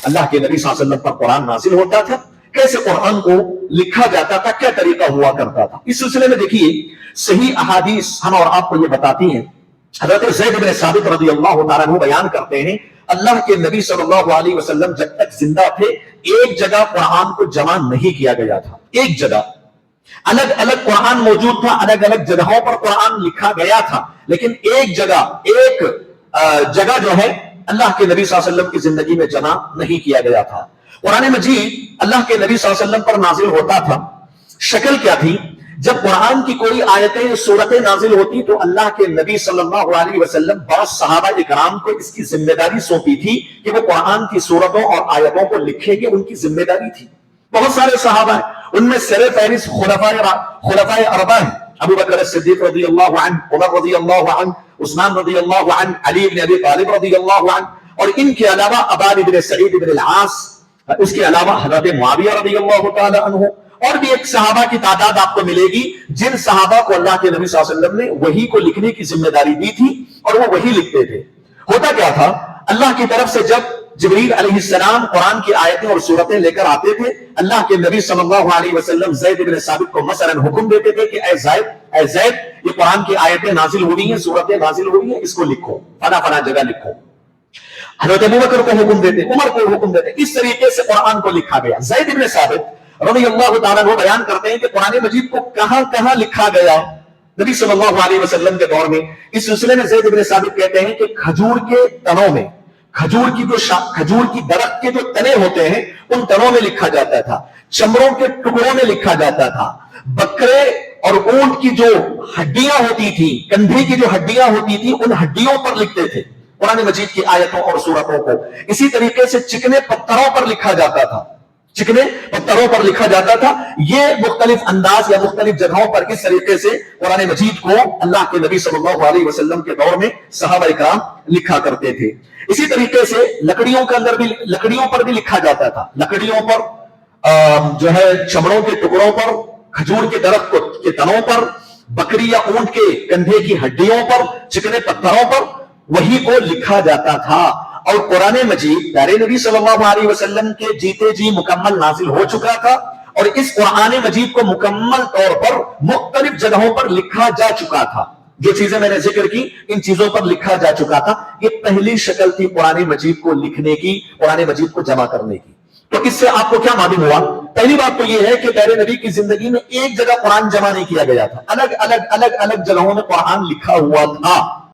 اللہ کے نبی صلی اللہ علیہ وسلم پر قرآن نازل ہوتا تھا, کیسے قرآن کو لکھا جاتا تھا, کیا طریقہ ہوا کرتا تھا. اس سلسلے میں دیکھیے صحیح احادیث ہم اور آپ کو یہ بتاتی ہیں. حضرت زید بن ثابت رضی اللہ تعالیٰ عنہ بیان کرتے ہیں, اللہ کے نبی صلی اللہ علیہ وسلم جب تک زندہ تھے ایک جگہ قرآن کو جمع نہیں کیا گیا تھا. ایک جگہ الگ الگ قرآن موجود تھا, الگ الگ جگہوں پر قرآن لکھا گیا تھا, لیکن ایک جگہ جو ہے اللہ کے نبی صلی اللہ علیہ وسلم کی زندگی میں جمع نہیں کیا گیا تھا. قرآن مجید اللہ کے نبی صلی اللہ علیہ وسلم پر نازل ہوتا تھا. شکل کیا تھی؟ جب قرآن کی کوئی آیتیں سورتیں نازل ہوتی تو اللہ کے نبی صلی اللہ علیہ وسلم بعض صحابہ اکرام کو اس کی ذمہ داری سونپی تھی کہ وہ قرآن کی سورتوں اور آیتوں کو لکھیں گے, ان کی ذمہ داری تھی. بہت سارے صحابہ ہیں, ان میں سر فہرست خلفائے اربعہ ہیں, ابو بکر صدیق رضی اللہ عنہ, عمر رضی اللہ عنہ, عثمان رضی اللہ عنہ, علی بن ابی طالب رضی اللہ عنہ, اور ان کے علاوہ ابان بن سعید بن العاص, اس کے علاوہ حضرت معاویہ رضی اللہ تعالی عنہ, اور بھی ایک صحابہ کی تعداد آپ کو ملے گی جن صحابہ کو اللہ کے نبی صلی اللہ علیہ وسلم نے وحی کو لکھنے کی ذمہ داری دی تھی اور وہ وحی لکھتے تھے. ہوتا کیا تھا, اللہ کی طرف سے جب جبریل علیہ السلام قرآن کی آیتیں اور سورتیں لے کر آتے تھے, اللہ کے نبی صلی اللہ علیہ وسلم زید بن ثابت کو مثلا حکم دیتے تھے کہ اے زید یہ قرآن کی آیتیں نازل ہوئی ہیں, سورتیں نازل ہوئی ہیں, اس کو لکھو, فلاں فلاں جگہ لکھو. حضرت ابو بکر کو حکم دیتے, عمر کو حکم دیتے. اس طریقے سے قرآن کو لکھا گیا. زید بن ثابت رضی اللہ تعالیٰ عنہ بیان کرتے ہیں کہ قرآن مجید کو کہاں کہاں لکھا گیا نبی صلی اللہ علیہ وسلم کے دور میں. اس سلسلے میں زید بن ثابت کہتے ہیں کہ کھجور کے تنوں میں, کھجور کی درخت کے جو تنے ہوتے ہیں ان تنوں میں لکھا جاتا تھا, چمڑوں کے ٹکڑوں میں لکھا جاتا تھا, بکرے اور اونٹ کی جو ہڈیاں ہوتی تھی, کندھے کی جو ہڈیاں ہوتی تھی, ان ہڈیوں پر لکھتے تھے قرآن مجید کی آیتوں اور سورتوں کو. اسی طریقے سے چکنے پتھروں پر لکھا جاتا تھا, چکنے پتھروں پر لکھا جاتا تھا. یہ مختلف انداز یا مختلف جگہوں پر اس طریقے سے قرآن مجید کو اللہ کے نبی صلی اللہ علیہ وسلم کے دور میں صحابہ اکرام لکھا کرتے تھے. اسی طریقے سے لکڑیوں پر بھی لکھا جاتا تھا. لکڑیوں پر جو ہے, چمڑوں کے ٹکڑوں پر, کھجور کے درخت کے تنوں پر, بکری یا اونٹ کے کندھے کی ہڈیوں پر, چکنے پتھروں پر وہی کو لکھا جاتا تھا. اور قرآن مجید پیارے نبی صلی اللہ علیہ وسلم کے جیتے جی مکمل نازل ہو چکا تھا, اور اس قرآن مجید کو مکمل طور پر مختلف جگہوں پر لکھا جا چکا تھا. جو چیزیں میں نے ذکر کی ان چیزوں پر لکھا جا چکا تھا. یہ پہلی شکل تھی قرآن مجید کو لکھنے کی, قرآن مجید کو جمع کرنے کی. تو اس سے آپ کو کیا معلوم ہوا؟ پہلی بات تو یہ ہے کہ پیارے نبی کی زندگی میں ایک جگہ قرآن جمع نہیں کیا گیا تھا, الگ الگ جگہوں میں قرآن لکھا ہوا تھا.